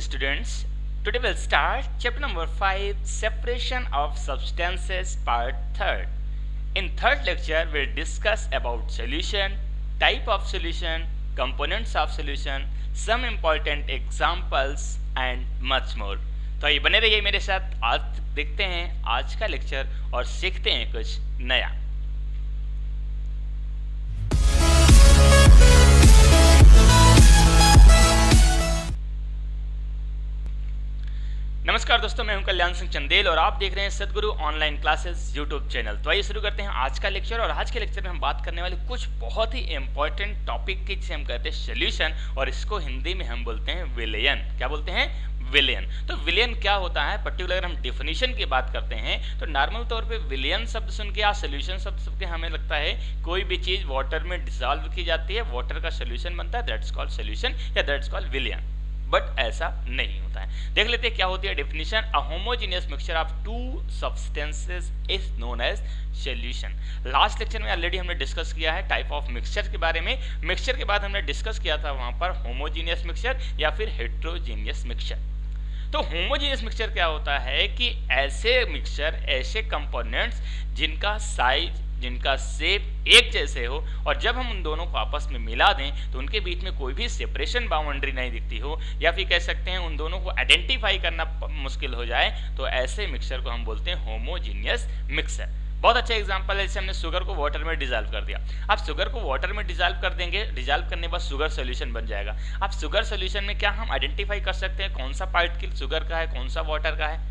students. Today we'll start chapter number 5, Separation of Substances, part 3rd. In third lecture, we'll discuss about solution, type of solution, components of solution, some important examples and much more. तो ये बने रहिए मेरे साथ। आज देखते हैं आज का लेक्चर और सीखते हैं कुछ नया। नमस्कार दोस्तों, मैं हूं कल्याण सिंह चंदेल और आप देख रहे हैं सदगुरु ऑनलाइन क्लासेस यूट्यूब चैनल। तो आइए शुरू करते हैं आज का लेक्चर। और आज के लेक्चर में हम बात करने वाले कुछ बहुत ही इंपॉर्टेंट टॉपिक की, जिसे हम कहते हैं सोल्यूशन, और इसको हिंदी में हम बोलते हैं विलयन। क्या बोलते हैं? विलयन। तो विलयन क्या होता है? पर्टिकुलर अगर हम डिफिनीशन की बात करते हैं तो नॉर्मल तौर पे विलयन शब्द सुन के या सोल्यूशन शब्द सुन के हमें लगता है कोई भी चीज वाटर में डिसॉल्व की जाती है, वाटर का सोल्यूशन बनता है, दैट्स कॉल्ड सोल्यूशन या दैट्स कॉल्ड विलयन। बट ऐसा नहीं होता है। देख लेते हैं क्या होती है definition. A homogeneous mixture of two substances is known as solution. Last lecture में ऑलरेडी हमने डिस्कस किया है टाइप ऑफ मिक्सचर के बारे में। मिक्सचर के बाद हमने डिस्कस किया था वहां पर होमोजेनियस मिक्सचर या फिर हेट्रोजेनियस मिक्सचर। तो होमोजेनियस मिक्सचर क्या होता है कि ऐसे मिक्सचर, ऐसे कंपोनेंट्स जिनका साइज, जिनका शेप एक जैसे हो, और जब हम उन दोनों को आपस में मिला दें तो उनके बीच में कोई भी सेपरेशन बाउंड्री नहीं दिखती हो, या फिर कह सकते हैं उन दोनों को आइडेंटिफाई करना मुश्किल हो जाए, तो ऐसे मिक्सचर को हम बोलते हैं होमोजेनियस मिक्सचर। बहुत अच्छा एग्जांपल है, जैसे हमने शुगर को वाटर में डिसॉल्व कर दिया। आप शुगर को वाटर में डिसॉल्व कर देंगे, डिसॉल्व करने के बाद शुगर सोल्यूशन बन जाएगा। आप शुगर सोल्यूशन में क्या हम आइडेंटिफाई कर सकते हैं कौन सा पार्टिकल शुगर का है, कौन सा वाटर का है?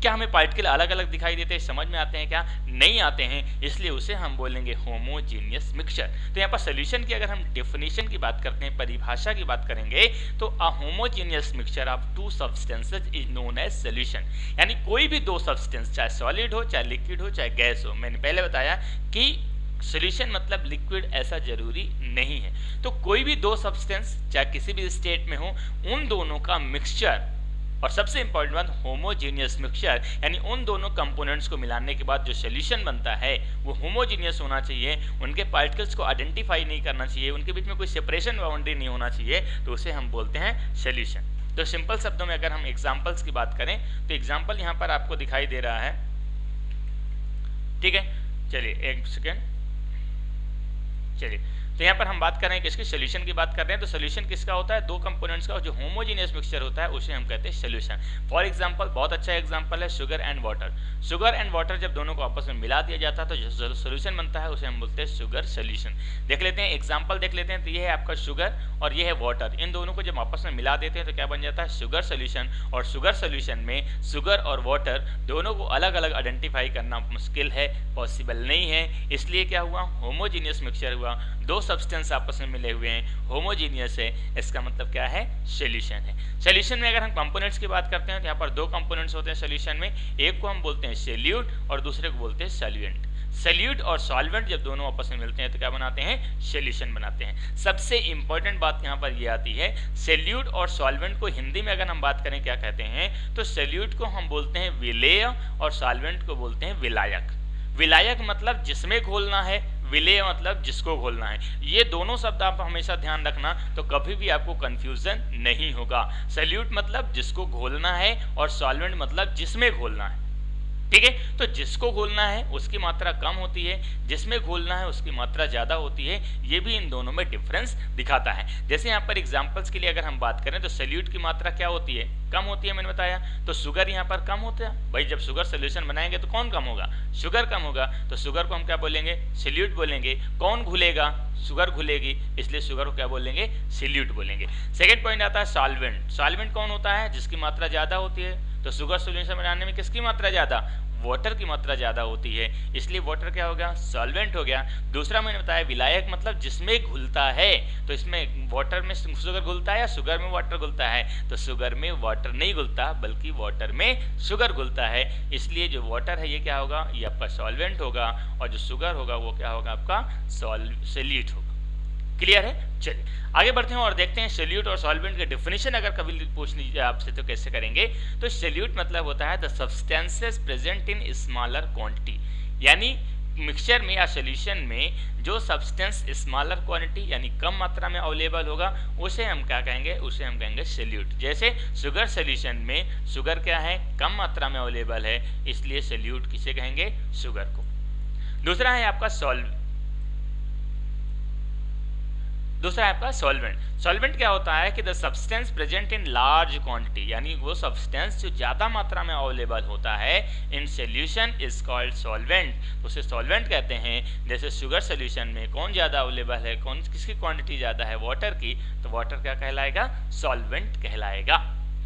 क्या हमें पार्टिकल अलग अलग दिखाई देते हैं? समझ में आते हैं? क्या नहीं आते हैं, इसलिए उसे हम बोलेंगे होमोजेनियस मिक्सचर। तो यहाँ पर सोल्यूशन की अगर हम डेफिनेशन की बात करते हैं, परिभाषा की बात करेंगे, तो a homogeneous mixture of two substances is known as solution. यानी कोई भी दो सब्सटेंस, चाहे सॉलिड हो, चाहे लिक्विड हो, चाहे गैस हो। मैंने पहले बताया कि सोल्यूशन मतलब लिक्विड ऐसा जरूरी नहीं है। तो कोई भी दो सब्सटेंस चाहे किसी भी स्टेट में हो, उन दोनों का मिक्सचर, और सबसे इंपॉर्टेंट बात होमोजेनियस मिक्सचर, यानी उन दोनों कंपोनेंट्स को मिलाने के बाद जो सोल्यूशन बनता है वो होमोजेनियस होना चाहिए। उनके पार्टिकल्स को आइडेंटिफाई नहीं करना चाहिए, उनके बीच में कोई सेपरेशन बाउंड्री नहीं होना चाहिए, तो उसे हम बोलते हैं सोल्यूशन। तो सिंपल शब्दों में अगर हम एग्जाम्पल्स की बात करें तो एग्जाम्पल यहाँ पर आपको दिखाई दे रहा है, ठीक है। चलिए एक सेकेंड, चलिए। तो यहाँ पर हम बात कर रहे हैं किसकी? सोल्यूशन की बात कर रहे हैं। तो सोल्यूशन किसका होता है? दो कंपोनेंट्स का। जो होमोजेनियस मिक्सचर होता है उसे हम कहते हैं सोल्यूशन। फॉर एग्जांपल, बहुत अच्छा एग्जांपल है sugar and water. Sugar and water जब दोनों को आपस में मिला दिया जाता है तो जो सोल्यूशन बनता है उसे हम बोलते हैं शुगर सोल्यूशन। देख लेते हैं एग्जाम्पल, देख लेते हैं। तो ये है आपका शुगर और ये है वाटर। इन दोनों को जब आपस में मिला देते हैं तो क्या बन जाता है? Sugar solution. और शुगर सोल्यूशन में शुगर और वाटर दोनों को अलग अलग आइडेंटिफाई करना मुश्किल है, पॉसिबल नहीं है। इसलिए क्या हुआ? होमोजेनियस मिक्सचर हुआ। दो सब्सटेंस आपस में मिले हुए हैं, होमोजेनियस है, इसका मतलब क्या है? सॉल्यूशन है। सॉल्यूशन में अगर हम कंपोनेंट्स की बात करते हैं तो यहाँ पर दो कंपोनेंट्स होते हैं सॉल्यूशन में। एक को हम बोलते हैं सोल्यूट और दूसरे को बोलते हैं सॉल्वेंट। सोल्यूट और सॉल्वेंट जब दोनों आपस में मिलते हैं तो क्या बनाते हैं? सॉल्यूशन बनाते हैं। सबसे इंपॉर्टेंट बात यहाँ पर ये आती है, सोल्यूट और सॉल्वेंट को हिंदी में अगर हम बात करें क्या कहते हैं, तो सोल्यूट को हम बोलते हैं विलेय और सॉल्वेंट को बोलते हैं विलायक। विलायक मतलब जिसमें घोलना है, विलेय मतलब जिसको घोलना है। ये दोनों शब्द आप हमेशा ध्यान रखना, तो कभी भी आपको कंफ्यूजन नहीं होगा। सोल्यूट मतलब जिसको घोलना है और सॉल्वेंट मतलब जिसमें घोलना है, ठीक है। तो जिसको घोलना है उसकी मात्रा कम होती है, जिसमें घोलना है उसकी मात्रा ज्यादा होती है। ये भी इन दोनों में डिफरेंस दिखाता है। जैसे यहाँ पर एग्जांपल्स के लिए अगर हम बात करें तो सोल्यूट की मात्रा क्या होती है? कम होती है, मैंने बताया। तो शुगर यहाँ पर कम होता है। भाई जब शुगर सोल्यूशन बनाएंगे तो कौन कम होगा? शुगर कम होगा। तो शुगर को हम क्या बोलेंगे? सोल्यूट बोलेंगे। कौन घुलेगा? शुगर घुलेगी, इसलिए शुगर को क्या बोलेंगे? सोल्यूट बोलेंगे। सेकेंड पॉइंट आता है सॉल्वेंट। सॉल्वेंट कौन होता है? जिसकी मात्रा ज्यादा होती है। तो शुगर सोल्यूशन बनाने में किसकी मात्रा ज्यादा? वाटर की मात्रा ज्यादा होती है, इसलिए वाटर क्या हो गया? सॉल्वेंट हो गया। दूसरा मैंने बताया विलायक मतलब जिसमें घुलता है। तो इसमें वाटर में शुगर घुलता है या शुगर में वाटर घुलता है? तो शुगर में वाटर नहीं घुलता, बल्कि वाटर में शुगर घुलता है। इसलिए जो वाटर है ये क्या होगा? ये आपका सॉल्वेंट होगा, और जो शुगर होगा वो क्या होगा? आपका सोल्यूट होगा। क्लियर है? चलिए आगे बढ़ते हैं और देखते हैं सोल्यूट और सॉल्वेंट के डेफिनेशन अगर कभी पूछ लीजिए आपसे तो कैसे करेंगे। तो सोल्यूट मतलब होता है the substances present in smaller quantity, यानी मिक्सचर में या सोल्यूशन में जो सब्सटेंस स्मॉलर क्वांटिटी यानी कम मात्रा में अवेलेबल होगा उसे हम क्या कहेंगे, उसे हम कहेंगे सोल्यूट। जैसे शुगर सोल्यूशन में शुगर क्या है, कम मात्रा में अवेलेबल है, इसलिए सोल्यूट किसे कहेंगे, शुगर को। दूसरा है आपका सॉल्वेंट। सॉल्वेंट क्या होता है कि the substance present in large quantity, यानी वो सब्सटेंस जो ज़्यादा मात्रा में अवेलेबल होता है in solution is called solvent, तो उसे सॉल्वेंट कहते हैं। जैसे शुगर सोल्यूशन में कौन ज़्यादा अवेलेबल है, कौन किसकी क्वांटिटी ज़्यादा है, वाटर की, तो वाटर क्या कहलाएगा, सॉल्वेंट कहलाएगा।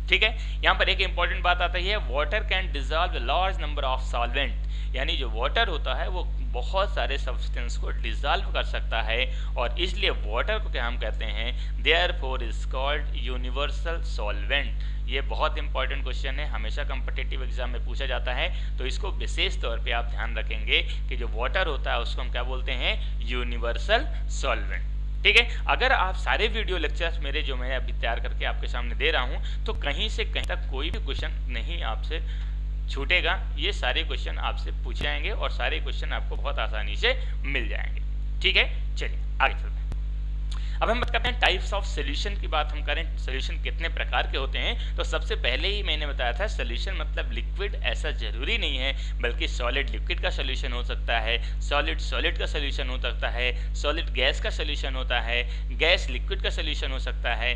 ठीक है, यहाँ पर एक इंपॉर्टेंट बात आती है, water can dissolve large number of solvent, यानी जो वाटर होता है वो बहुत सारे सब्सटेंस को डिजॉल्व कर सकता है और इसलिए वाटर को क्या हम कहते हैं, therefore is called universal solvent. ये बहुत इंपॉर्टेंट क्वेश्चन है, हमेशा कॉम्पिटिटिव एग्जाम में पूछा जाता है, तो इसको विशेष तौर पे आप ध्यान रखेंगे कि जो वाटर होता है उसको हम क्या बोलते हैं, यूनिवर्सल सॉल्वेंट। ठीक है, अगर आप सारे वीडियो लेक्चर्स मेरे जो मैं अभी तैयार करके आपके सामने दे रहा हूँ तो कहीं से कहीं तक कोई भी क्वेश्चन नहीं आपसे छूटेगा, ये सारे क्वेश्चन आपसे पूछे जाएंगे और सारे क्वेश्चन आपको बहुत आसानी से मिल जाएंगे। ठीक है, चलिए आगे चलते हैं। अब हम बात करते हैं टाइप्स ऑफ सोल्यूशन की बात हम करें, सोल्यूशन कितने प्रकार के होते हैं, तो सबसे पहले ही मैंने बताया था सोल्यूशन मतलब लिक्विड ऐसा जरूरी नहीं है, बल्कि सॉलिड लिक्विड का सोल्यूशन हो सकता है, सॉलिड सॉलिड का सोल्यूशन हो सकता है, सॉलिड गैस का सोल्यूशन होता है, गैस लिक्विड का सोल्यूशन हो सकता है,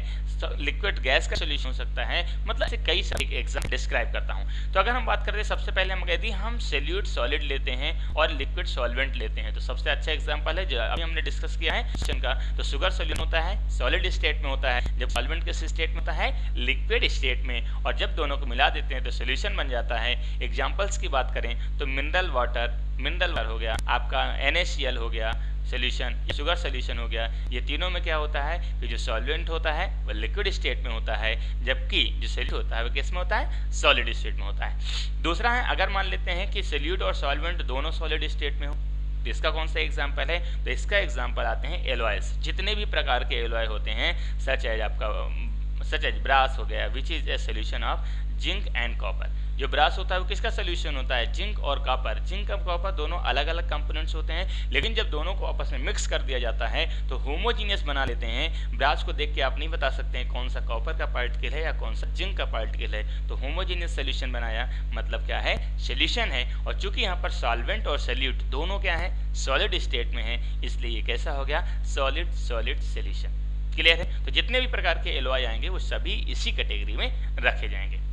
लिक्विड गैस का सोल्यूशन हो सकता है, मतलब से कई सारे एग्जाम्पल डिस्क्राइब करता हूँ। तो अगर हम बात करते हैं, सबसे पहले हम कहते हैं हम सोल्यूट सॉलिड लेते हैं और लिक्विड सॉल्वेंट लेते हैं, तो सबसे अच्छा एग्जाम्पल है जो अभी हमने डिस्कस किया है का, तो शुगर सोल्यूशन होता है सॉलिड स्टेट में होता है, जब सॉल्वेंट किस स्टेट में होता है, लिक्विड स्टेट में, और जब दोनों को मिला देते हैं तो सोल्यूशन बन जाता है। एग्जांपल्स की बात करें तो मिनरल वाटर हो गया, आपका NaCl हो गया सोल्यूशन, शुगर सोल्यूशन हो गया, ये तीनों में क्या होता है कि जो सॉल्वेंट होता है वो लिक्विड स्टेट में होता है, जबकि जो सोल्यूट होता है वो किस में होता है, सॉलिड स्टेट में होता है। दूसरा है, अगर मान लेते हैं कि सोल्यूट और सॉल्वेंट दोनों सॉलिड स्टेट में हो, तो इसका कौन सा एग्जाम्पल है, तो इसका एग्जाम्पल आते हैं एलॉयस। जितने भी प्रकार के एलॉय होते हैं सच एज ब्रास हो गया, which is a solution of zinc and copper. जो ब्रास होता है वो किसका सोल्यूशन होता है, जिंक और कॉपर। जिंक और कॉपर दोनों अलग अलग कंपोनेंट्स होते हैं, लेकिन जब दोनों को आपस में मिक्स कर दिया जाता है तो होमोजीनियस बना लेते हैं। ब्रास को देख के आप नहीं बता सकते हैं कौन सा कॉपर का पार्टिकल है या कौन सा जिंक का पार्टिकल है, तो होमोजीनियस सोल्यूशन बनाया मतलब क्या है, सोल्यूशन है। और चूंकि यहाँ पर सॉल्वेंट और सोल्यूट दोनों क्या है, सॉलिड स्टेट में है, इसलिए ये कैसा हो गया, सॉलिड सोल्यूशन। क्लियर है, तो जितने भी प्रकार के एलॉय आएंगे वो सभी इसी कैटेगरी में रखे जाएंगे।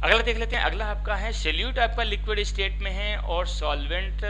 अगला देख लेते हैं, अगला आपका है सोल्यूट आपका लिक्विड स्टेट में है और सॉल्वेंट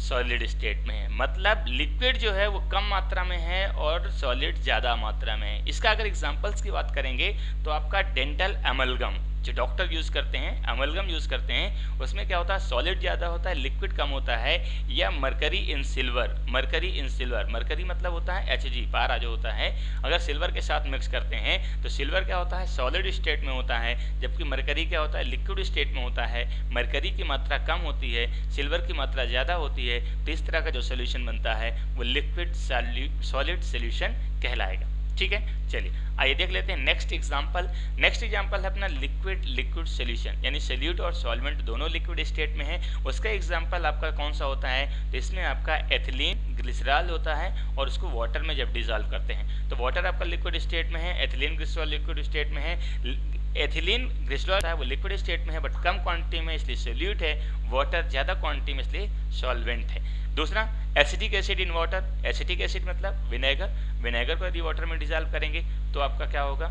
सॉलिड स्टेट में है, मतलब लिक्विड जो है वो कम मात्रा में है और सॉलिड ज़्यादा मात्रा में है। इसका अगर एग्जांपल्स की बात करेंगे तो आपका डेंटल एमलगम जो डॉक्टर यूज़ करते हैं, एमलगम यूज़ करते हैं, उसमें क्या होता है, सॉलिड ज़्यादा होता है, लिक्विड कम होता है। या मरकरी इन सिल्वर, मरकरी मतलब होता है Hg, पारा जो होता है, अगर सिल्वर के साथ मिक्स करते हैं तो सिल्वर क्या होता है, सॉलिड स्टेट में होता है, जबकि मरकरी क्या होता है, लिक्विड स्टेट में होता है। मरकरी की मात्रा कम होती है, सिल्वर की मात्रा ज़्यादा होती है, तो इस तरह का जो सोल्यूशन बनता है वो लिक्विड सॉलिड सोल्यूशन कहलाएगा। ठीक है, चलिए आइए देख लेते हैं नेक्स्ट एग्जांपल है अपना लिक्विड सोल्यूशन, यानी सोल्यूट और सॉल्वेंट दोनों लिक्विड स्टेट में है। उसका एग्जांपल आपका कौन सा होता है, तो इसमें आपका एथिलीन ग्लिसरॉल होता है और उसको वाटर में जब डिजॉल्व करते हैं तो वाटर आपका लिक्विड स्टेट में है, एथिलीन ग्लिसरॉल लिक्विड स्टेट में है। एथिलीन ग्लिसरॉल है वो लिक्विड स्टेट में है बट कम क्वांटिटी में, इसलिए सोल्यूट है, वाटर ज़्यादा क्वांटिटी में इसलिए सॉल्वेंट है। दूसरा acetic acid in water, acetic acid मतलब विनेगर को यदि वाटर में डिजॉल्व करेंगे तो आपका क्या होगा,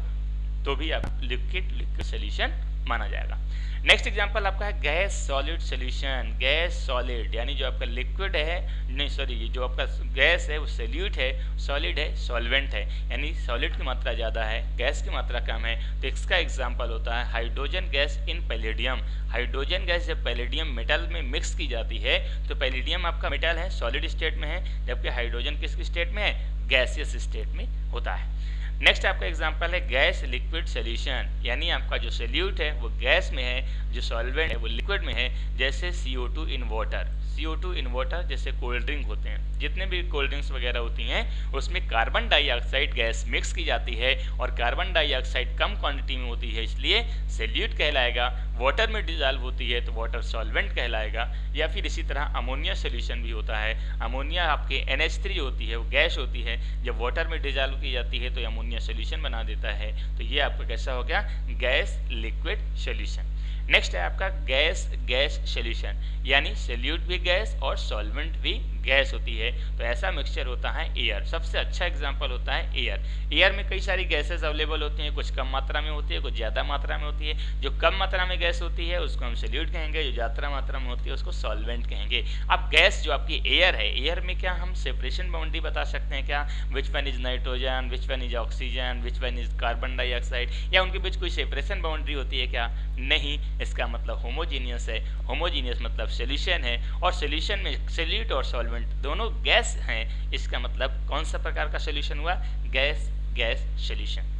तो भी आप लिक्विड सोल्यूशन माना जाएगा। नेक्स्ट एग्जांपल आपका है gas solid solution, gas solid यानी जो आपका लिक्विड है, नहीं सॉरी, जो आपका गैस है वो सोल्यूट है, सॉलिड है, सॉल्वेंट है, यानी सॉलिड की मात्रा ज़्यादा है, गैस की मात्रा कम है। तो इसका एग्जांपल होता है hydrogen gas in palladium. Hydrogen gas जब पैलेडियम मेटल में मिक्स की जाती है तो पैलेडियम आपका मेटल है, सॉलिड स्टेट में है, जबकि हाइड्रोजन किस स्टेट में है, गैसियस स्टेट में होता है। नेक्स्ट आपका एग्जांपल है गैस लिक्विड सॉल्यूशन, यानी आपका जो सोल्यूट है वो गैस में है, जो सॉल्वेंट है वो लिक्विड में है, जैसे CO2 in water. CO2 in water जैसे कोल्ड ड्रिंक होते हैं, जितने भी कोल्ड ड्रिंक्स वगैरह होती हैं उसमें कार्बन डाइऑक्साइड गैस मिक्स की जाती है और कार्बन डाइऑक्साइड कम क्वांटिटी में होती है, इसलिए सोल्यूट कहलाएगा। वाटर में डिजॉल्व होती है तो वाटर सॉल्वेंट कहलाएगा। या फिर इसी तरह अमोनिया सोल्यूशन भी होता है। अमोनिया आपके NH3 होती है, वो गैस होती है, जब वाटर में डिजॉल्व की जाती है तो अमोनिया सोल्यूशन बना देता है। तो ये आपका कैसा हो गया, गैस लिक्विड सोल्यूशन। नेक्स्ट है आपका गैस गैस सोल्यूशन, यानी सोल्यूट भी गैस और सॉल्वेंट भी गैस होती है। तो ऐसा मिक्सचर होता है एयर। सबसे अच्छा एग्जांपल होता है एयर। एयर में कई सारी गैसेस अवेलेबल होती हैं, कुछ कम मात्रा में होती है, कुछ ज़्यादा मात्रा में होती है। जो कम मात्रा में गैस होती है उसको हम सोल्यूट कहेंगे, जो ज़्यादा मात्रा में होती है उसको सॉल्वेंट कहेंगे। अब गैस जो आपकी एयर है, एयर में क्या हम सेपरेशन बाउंड्री बता सकते हैं क्या, which one is nitrogen, which one is oxygen, which one is carbon dioxide, या उनके बीच कोई सेपरेशन बाउंड्री होती है क्या? नहीं। इसका मतलब होमोजीनियस है। होमोजीनियस मतलब सोल्यूशन है, और सोल्यूशन में सोल्यूट और सॉल्वेंट दोनों गैस हैं। इसका मतलब कौन सा प्रकार का सोल्यूशन हुआ, गैस गैस सोल्यूशन।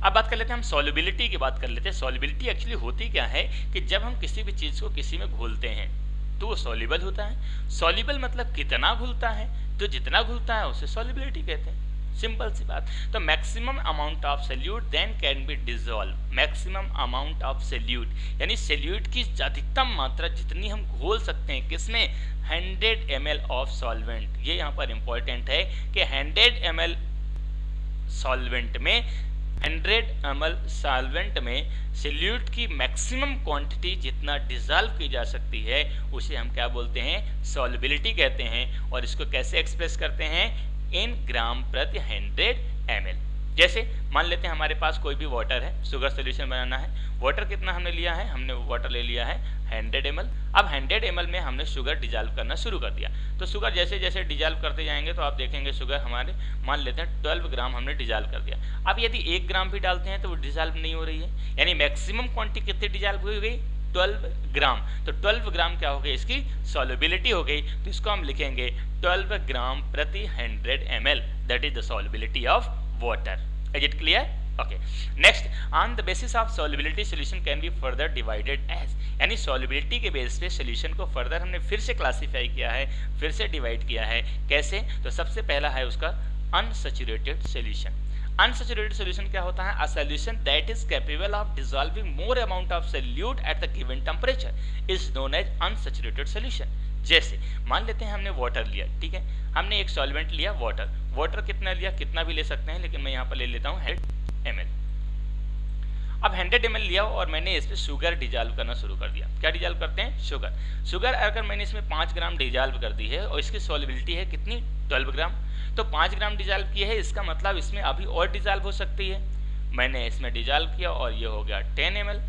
अब बात कर लेते हैं हम सॉल्युबिलिटी की बात कर लेते हैं। सॉल्युबिलिटी एक्चुअली होती क्या है कि जब हम किसी भी चीज़ को किसी में घोलते हैं तो वो सॉल्युबल होता है। सॉल्युबल मतलब कितना घुलता है, तो जितना घुलता है उसे सॉल्युबिलिटी कहते हैं। सिंपल सी बात। तो maximum amount of solute then can be dissolve. Maximum amount of solute यानी सोल्यूट की अधिकतम मात्रा जितनी हम घोल सकते हैं, किसमें, 100 ml ऑफ सॉल्वेंट। ये यहाँ पर इंपॉर्टेंट है कि 100 ml सॉल्वेंट में 100 ml सॉल्वेंट में सोल्यूट की मैक्सिमम क्वांटिटी जितना डिसॉल्व की जा सकती है उसे हम क्या बोलते हैं, सॉल्युबिलिटी कहते हैं। और इसको कैसे एक्सप्रेस करते हैं, इन ग्राम प्रति 100 ml। जैसे मान लेते हैं हमारे पास कोई भी वाटर है, शुगर सोल्यूशन बनाना है। वाटर कितना हमने लिया है, हमने वाटर ले लिया है 100 ml। अब 100 ml में हमने शुगर डिजॉल्व करना शुरू कर दिया। तो शुगर जैसे जैसे डिजॉल्व करते जाएंगे तो आप देखेंगे शुगर हमारे, मान लेते हैं 12 ग्राम हमने डिजॉल्व कर दिया। अब यदि 1 ग्राम भी डालते हैं तो वो डिजॉल्व नहीं हो रही है, यानी मैक्सिमम क्वांटिटी कितनी डिजॉल्व हो गई, 12 ग्राम। तो 12 ग्राम क्या हो गई, इसकी सॉल्युबिलिटी हो गई। तो इसको हम लिखेंगे 12 ग्राम प्रति 100 ml, that is the solubility of water. Is it clear? Okay. Next, on the basis of solubility solution can be further divided as, यानी सॉल्युबिलिटी के बेस पे सॉल्यूशन को फर्दर हमने फिर से क्लासिफाई किया है, फिर से डिवाइड किया है। कैसे? तो सबसे पहला है उसका अनसैचुरेटेड सॉल्यूशन। अनसैचुरेटेड सॉल्यूशन क्या होता है, a solution that is capable of dissolving more amount of solute at the given temperature is known as unsaturated solution. जैसे मान लेते हैं हमने वाटर लिया, ठीक है, हमने एक सॉल्वेंट लिया वाटर। वाटर कितना लिया, कितना भी ले सकते हैं, लेकिन मैं यहाँ पर ले लेता हूँ 100 ml। अब 100 ml लिया और मैंने इस पर शुगर डिजॉल्व करना शुरू कर दिया। क्या डिजॉल्व करते हैं, शुगर। शुगर अगर मैंने इसमें 5 ग्राम डिजॉल्व कर दी है और इसकी सॉल्युबिलिटी है कितनी, 12 ग्राम। तो 5 ग्राम डिजॉल्व किया है, इसका मतलब इसमें अभी और डिजॉल्व हो सकती है। मैंने इसमें डिजॉल्व किया और ये हो गया 10 ml,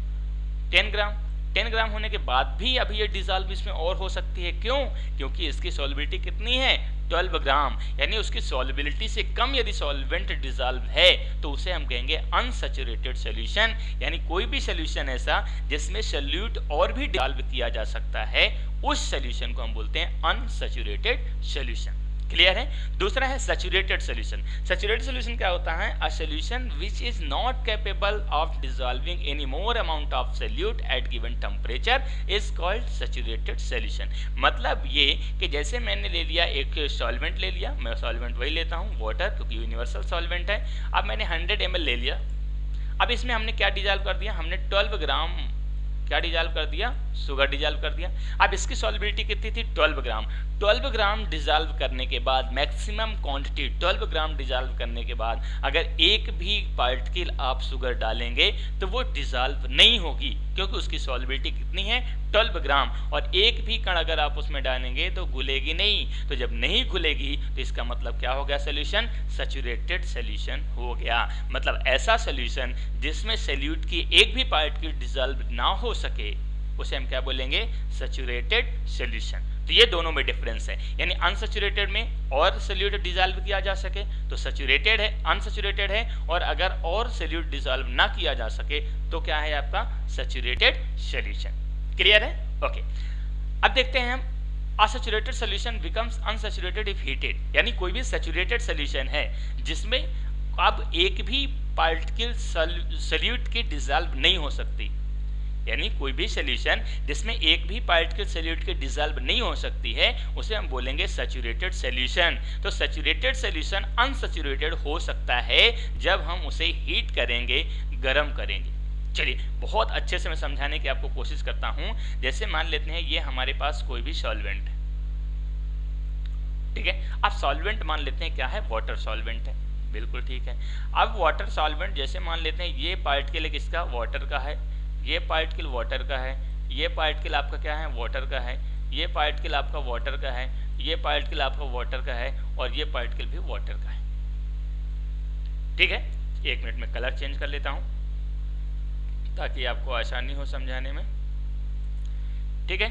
10 ग्राम। 10 ग्राम होने के बाद भी अभी ये डिजॉल्व इसमें और हो सकती है। क्यों? क्योंकि इसकी सॉल्युबिलिटी कितनी है, 12 ग्राम। यानी उसकी सॉल्युबिलिटी से कम यदि सॉल्वेंट डिजॉल्व है तो उसे हम कहेंगे अनसैचुरेटेड सॉल्यूशन। यानी कोई भी सॉल्यूशन ऐसा जिसमें सोल्यूट और भी डिजॉल्व किया जा सकता है, उस सॉल्यूशन को हम बोलते हैं अनसैचुरेटेड सॉल्यूशन। क्लियर है? दूसरा है सैचुरेटेड सॉल्यूशन। सैचुरेटेड सॉल्यूशन क्या होता है, a solution which is not capable of dissolving any more amount of solute at given temperature is called saturated solution. मतलब ये कि जैसे मैंने ले लिया एक सॉल्वेंट ले लिया, मैं सॉल्वेंट वही लेता हूँ वाटर, क्योंकि यूनिवर्सल सॉल्वेंट है। अब मैंने 100 ml ले लिया। अब इसमें हमने क्या डिजॉल्व कर दिया, हमने 12 ग्राम क्या डिजॉल्व कर दिया, शुगर डिजॉल्व कर दिया। अब इसकी सॉल्युबिलिटी कितनी थी, 12 ग्राम। 12 ग्राम डिजॉल्व करने के बाद मैक्सिमम क्वांटिटी 12 ग्राम डिजॉल्व करने के बाद अगर एक भी पार्टिकल आप शुगर डालेंगे तो वो डिजॉल्व नहीं होगी, क्योंकि उसकी सॉल्युबिलिटी कितनी है, 12 ग्राम। और एक भी कण अगर आप उसमें डालेंगे तो घुलेगी नहीं। तो जब नहीं घुलेगी तो इसका मतलब क्या हो गया, सोल्यूशन सैचुरेटेड सोल्यूशन हो गया। मतलब ऐसा सोल्यूशन जिसमें सोल्यूट की एक भी पार्टिकल डिजॉल्व ना हो सके उसे हम क्या बोलेंगे, सैचुरेटेड सोल्यूशन। तो ये दोनों में डिफरेंस है, यानी अनसैचुरेटेड में और सोल्यूट डिजॉल्व किया जा सके तो सैचुरेटेड है, अनसैचुरेटेड है, और अगर और सोल्यूट डिजॉल्व ना किया जा सके तो क्या है आपका, सैचुरेटेड सोल्यूशन। क्लियर है? ओके। अब देखते हैं हम, unsaturated solution becomes unsaturated if heated. यानी कोई भी सैचुरेटेड सोल्यूशन है जिसमें अब एक भी पार्टिकल सॉल्यूट की डिसॉल्व नहीं हो सकती, यानी कोई भी सॉल्यूशन जिसमें एक भी पार्टिकल सॉल्यूट की डिसॉल्व नहीं हो सकती है उसे हम बोलेंगे सैचुरेटेड सॉल्यूशन। तो सैचुरेटेड सॉल्यूशन अनसैचुरेटेड हो सकता है जब हम उसे हीट करेंगे, गर्म करेंगे। चलिए बहुत अच्छे से मैं समझाने की आपको कोशिश करता हूं। जैसे मान लेते हैं ये हमारे पास कोई भी सॉल्वेंट है, ठीक है। अब सॉल्वेंट मान लेते हैं क्या है, वाटर सॉल्वेंट है, बिल्कुल ठीक है। अब वाटर सॉल्वेंट जैसे मान लेते हैं ये पार्टिकल किसका, वाटर का है, ये पार्टिकल वाटर का है, ये पार्टिकल आपका क्या है, वाटर का है, ये पार्टिकल आपका वाटर का है, ये पार्टिकल आपका वाटर का है, और ये पार्टिकल भी वाटर का है, ठीक है। एक मिनट में कलर चेंज कर लेता हूं ताकि आपको आसानी हो समझाने में, ठीक है।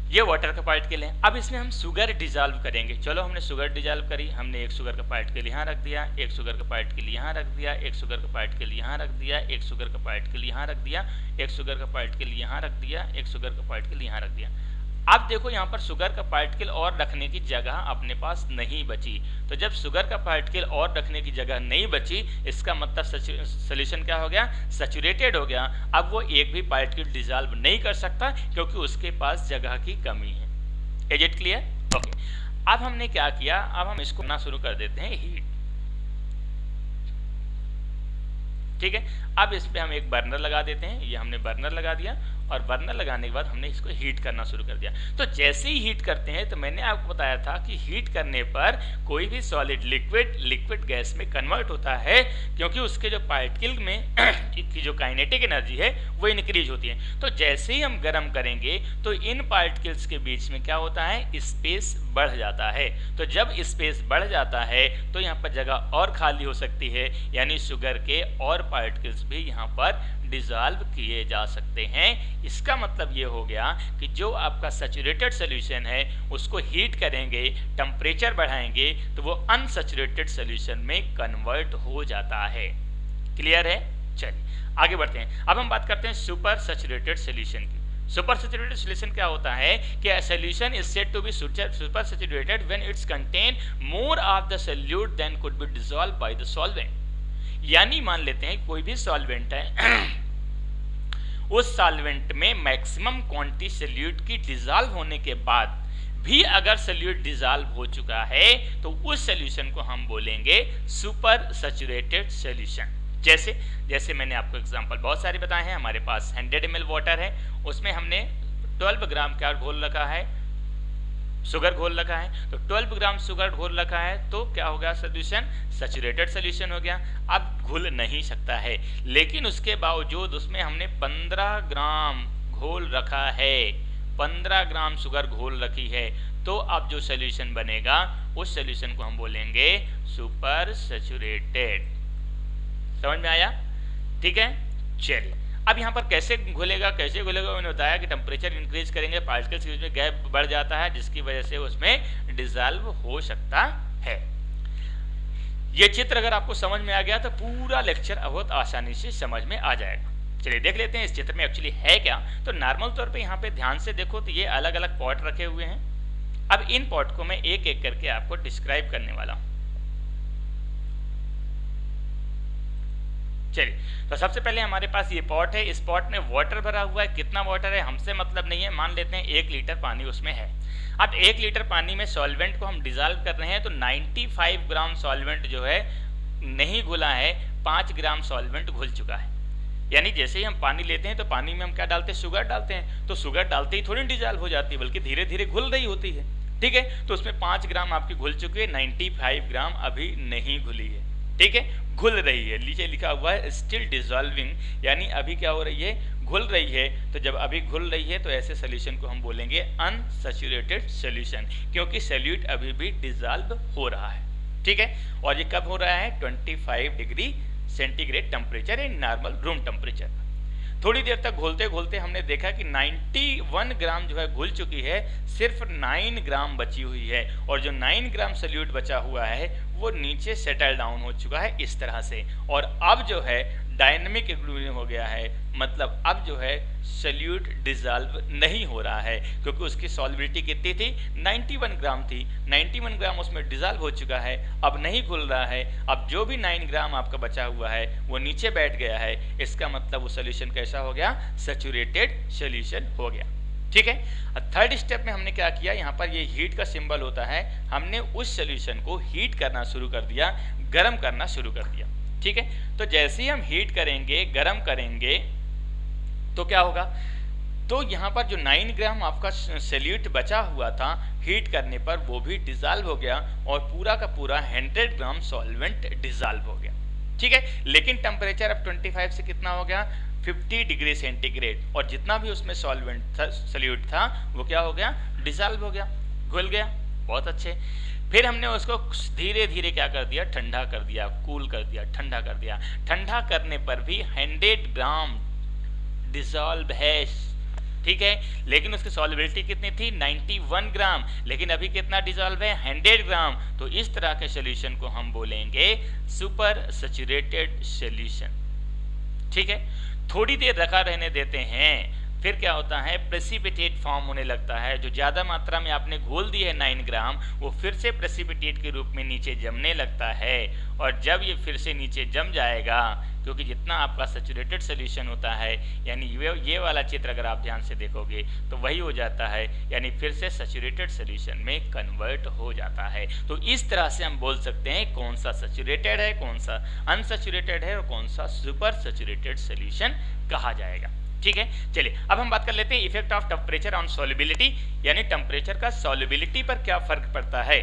ये वाटर का पार्टिकल है। अब इसमें हम शुगर डिजॉल्व करेंगे। चलो हमने शुगर डिजॉल्व करी, हमने एक शुगर का पार्टिकल यहाँ रख दिया, एक शुगर का पार्टिकल यहाँ रख दिया, एक शुगर का पार्टिकल यहाँ रख दिया, एक शुगर का पार्टिकल यहाँ रख दिया, एक शुगर का पार्टिकल यहाँ रख दिया, एक शुगर का पार्टिकल यहाँ रख दिया। अब देखो यहाँ पर शुगर का पार्टिकल और रखने की जगह अपने पास नहीं बची। तो जब शुगर का पार्टिकल और रखने की जगह नहीं बची, इसका मतलब सॉल्यूशन क्या हो गया, सैचुरेटेड हो गया। अब वो एक भी पार्टिकल डिसॉल्व नहीं कर सकता क्योंकि उसके पास जगह की कमी है। Is it clear? ओके। अब हमने क्या किया, अब हम इसको ना शुरू कर देते हैं हीट, ठीक है। अब इस पे हम एक बर्नर लगा देते हैं, ये हमने बर्नर लगा दिया, और बर्नर लगाने के बाद हमने इसको हीट करना शुरू कर दिया। तो जैसे ही हीट करते हैं, तो मैंने आपको बताया था कि हीट करने पर कोई भी सॉलिड लिक्विड गैस में कन्वर्ट होता है, क्योंकि उसके जो पार्टिकल में की जो काइनेटिक एनर्जी है वो इंक्रीज होती है। तो जैसे ही हम गर्म करेंगे तो इन पार्टिकल्स के बीच में क्या होता है, स्पेस बढ़ जाता है। तो जब स्पेस बढ़ जाता है तो यहाँ पर जगह और खाली हो सकती है, यानी शुगर के और पार्टिकल्स भी यहाँ पर डिसॉल्व किए जा सकते हैं। इसका मतलब ये हो गया कि जो आपका सैचुरेटेड सॉल्यूशन है उसको हीट करेंगे, टेम्परेचर बढ़ाएंगे, तो वो अनसैचुरेटेड सॉल्यूशन में कन्वर्ट हो जाता है। क्लियर है? चलिए आगे बढ़ते हैं। अब हम बात करते हैं सुपर सैचुरेटेड सॉल्यूशन की। सुपर सैचुरेटेड सॉल्यूशन क्या होता है कि a solution is said to be super saturated when it's contain more of the solute than could be dissolved by the solvent। यानी मान लेते हैं कोई भी सॉल्वेंट है उस सॉल्वेंट में मैक्सिमम क्वांटिटी सॉल्यूट की डिसॉल्व होने के बाद भी अगर सॉल्यूट डिसॉल्व हो चुका है तो उस सॉल्यूशन को हम बोलेंगे सुपर सैचुरेटेड सॉल्यूशन। जैसे मैंने आपको एग्जांपल बहुत सारे बताए हैं। हमारे पास 100 ml वाटर है, उसमें हमने 12 ग्राम क्या घोल रखा है, शुगर घोल रखा है। तो 12 ग्राम शुगर घोल रखा है तो क्या हो गया, सोल्यूशन सैचुरेटेड सॉल्यूशन हो गया। अब घुल नहीं सकता है, लेकिन उसके बावजूद उसमें हमने 15 ग्राम घोल रखा है, 15 ग्राम शुगर घोल रखी है, तो अब जो सॉल्यूशन बनेगा उस सॉल्यूशन को हम बोलेंगे सुपर सैचुरेटेड। समझ में आया? ठीक है। चलिए अब यहाँ पर कैसे घुलेगा मैंने बताया कि टेम्परेचर इंक्रीज करेंगे, पार्टिकल्स के बीच में गैप बढ़ जाता है, जिसकी वजह से उसमें डिसॉल्व हो सकता है। ये चित्र अगर आपको समझ में आ गया तो पूरा लेक्चर बहुत आसानी से समझ में आ जाएगा। चलिए देख लेते हैं इस चित्र में एक्चुअली है क्या। तो नॉर्मल तौर पे यहाँ पे ध्यान से देखो तो ये अलग अलग पॉट रखे हुए हैं। अब इन पॉट को मैं एक एक करके आपको डिस्क्राइब करने वाला हूँ। चलिए तो सबसे पहले हमारे पास ये पॉट है, इस पॉट में वाटर भरा हुआ है। कितना वाटर है हमसे मतलब नहीं है, मान लेते हैं 1 लीटर पानी उसमें है। अब 1 लीटर पानी में सॉल्वेंट को हम डिसॉल्व कर रहे हैं तो 95 ग्राम सॉल्वेंट जो है नहीं घुला है, 5 ग्राम सॉल्वेंट घुल चुका है। यानी जैसे ही हम पानी लेते हैं तो पानी में हम क्या डालते हैं, शुगर डालते हैं। तो शुगर डालते ही थोड़ी डिसॉल्व हो जाती है, बल्कि धीरे धीरे घुल रही होती है। ठीक है, तो उसमें 5 ग्राम आपकी घुल चुकी है, 95 ग्राम अभी नहीं घुली है। ठीक है, घुल रही है, नीचे लिखा हुआ है स्टिल डिसॉल्विंग, यानी अभी क्या हो रही है, घुल रही है। तो जब अभी घुल रही है तो ऐसे सॉल्यूशन को हम बोलेंगे अनसैचुरेटेड सॉल्यूशन, क्योंकि सॉल्यूट अभी भी डिसॉल्व हो रहा है। ठीक है, और ये कब हो रहा है, 25 degree centigrade temperature in normal room temperature. थोड़ी देर तक घोलते घोलते हमने देखा कि 91 ग्राम जो है घुल चुकी है, सिर्फ 9 ग्राम बची हुई है, और जो 9 ग्राम सॉल्यूट बचा हुआ है वो नीचे सेटल डाउन हो चुका है इस तरह से। और अब जो है डायनेमिक इक्विलिब्रियम हो गया है, मतलब अब जो है सॉल्यूट डिसॉल्व नहीं हो रहा है, क्योंकि उसकी सॉल्युबिलिटी कितनी थी, 91 ग्राम थी। 91 ग्राम उसमें डिसॉल्व हो चुका है, अब नहीं घुल रहा है। अब जो भी 9 ग्राम आपका बचा हुआ है वो नीचे बैठ गया है, इसका मतलब वो सोल्यूशन कैसा हो गया, सैचुरेटेड सोल्यूशन हो गया। ठीक है। थर्ड स्टेप में हमने क्या किया, यहाँ पर ये हीट का सिंबल होता है, हमने उस सोल्यूशन को हीट करना शुरू कर दिया, गर्म करना शुरू कर दिया। ठीक है। तो जैसे ही हम हीट करेंगे, गर्म करेंगे, तो क्या होगा, तो यहाँ पर जो 9 ग्राम आपका सॉल्यूट बचा हुआ था हीट करने पर वो भी डिसॉल्व हो गया और पूरा का पूरा 100 ग्राम सॉल्वेंट डिसॉल्व हो गया। ठीक है। लेकिन टेम्परेचर अब 25 से कितना हो गया, 50 डिग्री सेंटीग्रेड, और जितना भी उसमें सॉल्वेंट था, सॉल्यूट था, वो क्या हो गया, डिसॉल्व हो गया, घुल गया। बहुत अच्छे। फिर हमने उसको धीरे धीरे क्या कर दिया, ठंडा कर दिया, कूल कर दिया, ठंडा कर दिया। ठंडा करने पर भी 100 ग्राम डिसॉल्व है। ठीक है। लेकिन उसकी सॉल्युबिलिटी कितनी थी, 91 ग्राम, लेकिन अभी कितना डिसॉल्व है, 100 ग्राम। तो इस तरह के सॉल्यूशन को हम बोलेंगे सुपर सैचुरेटेड सॉल्यूशन। ठीक है। थोड़ी देर रखा रहने देते हैं, फिर क्या होता है, प्रेसिपिटेट फॉर्म होने लगता है। जो ज़्यादा मात्रा में आपने घोल दी है 9 ग्राम, वो फिर से प्रेसिपिटेट के रूप में नीचे जमने लगता है। और जब ये फिर से नीचे जम जाएगा, क्योंकि जितना आपका सैचुरेटेड सोल्यूशन होता है, यानी ये वाला चित्र अगर आप ध्यान से देखोगे तो वही हो जाता है, यानी फिर से सैचुरेटेड सोल्यूशन में कन्वर्ट हो जाता है। तो इस तरह से हम बोल सकते हैं कौन सा सैचुरेटेड है, कौन सा अनसैचुरेटेड है और कौन सा सुपर सैचुरेटेड सोल्यूशन कहा जाएगा। ठीक है। चलिए अब हम बात कर लेते हैं effect of temperature on solubility, यानी टेम्परेचर का सॉल्युबिलिटी पर क्या फर्क पड़ता है।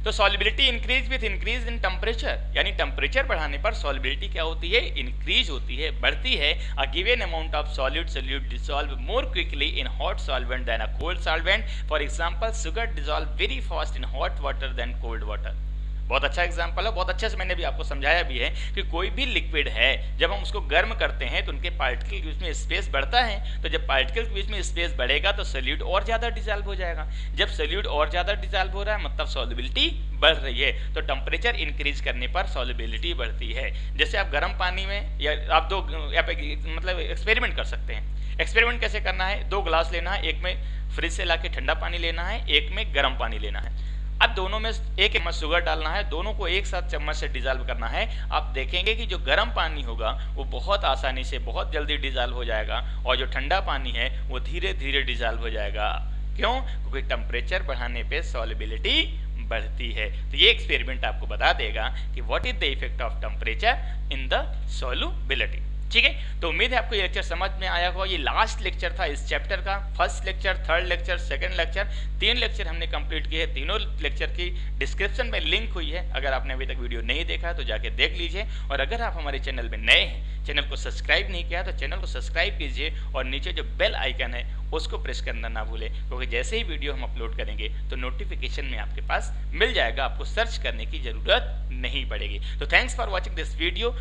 तो solubility increase with increase in temperature, यानी टेम्परेचर बढ़ाने पर सॉल्युबिलिटी क्या होती है, इंक्रीज होती है, बढ़ती है। A given amount of solute dissolve more quickly in hot solvent than a cold solvent. For example sugar dissolve very fast in hot water than cold water. बहुत अच्छा एग्जाम्पल है, बहुत अच्छे से मैंने भी आपको समझाया भी है कि कोई भी लिक्विड है, जब हम उसको गर्म करते हैं तो उनके पार्टिकल के बीच में स्पेस बढ़ता है। तो जब पार्टिकल के बीच में स्पेस बढ़ेगा तो सॉल्यूट और ज़्यादा डिसॉल्व हो जाएगा। जब सॉल्यूट और ज़्यादा डिसॉल्व हो रहा है मतलब सॉल्युबिलिटी बढ़ रही है। तो टेम्परेचर इंक्रीज करने पर सॉल्युबिलिटी बढ़ती है। जैसे आप गर्म पानी में, या आप मतलब एक्सपेरिमेंट कर सकते हैं। एक्सपेरिमेंट कैसे करना है, 2 ग्लास लेना है, एक में फ्रिज से ला के ठंडा पानी लेना है, एक में गर्म पानी लेना है। अब दोनों में एक चम्मच शुगर डालना है, दोनों को एक साथ चम्मच से डिसॉल्व करना है। आप देखेंगे कि जो गर्म पानी होगा वो बहुत आसानी से बहुत जल्दी डिसॉल्व हो जाएगा, और जो ठंडा पानी है वो धीरे धीरे डिसॉल्व हो जाएगा। क्यों? क्योंकि टेम्परेचर बढ़ाने पे सॉल्युबिलिटी बढ़ती है। तो ये एक्सपेरिमेंट आपको बता देगा कि what is the effect of temperature in the solubility. ठीक है। तो उम्मीद है आपको ये लेक्चर समझ में आया होगा। ये लास्ट लेक्चर था इस चैप्टर का। First lecture, third lecture, second lecture, 3 lecture हमने कंप्लीट किए। तीनों लेक्चर की डिस्क्रिप्शन में लिंक हुई है, अगर आपने अभी तक वीडियो नहीं देखा है तो जाके देख लीजिए। और अगर आप हमारे चैनल में नए हैं, चैनल को सब्सक्राइब नहीं किया तो चैनल को सब्सक्राइब कीजिए, और नीचे जो बेल आइकन है उसको प्रेस करना ना भूलें, क्योंकि जैसे ही वीडियो हम अपलोड करेंगे तो नोटिफिकेशन में आपके पास मिल जाएगा, आपको सर्च करने की जरूरत नहीं पड़ेगी। तो thanks for watching this video.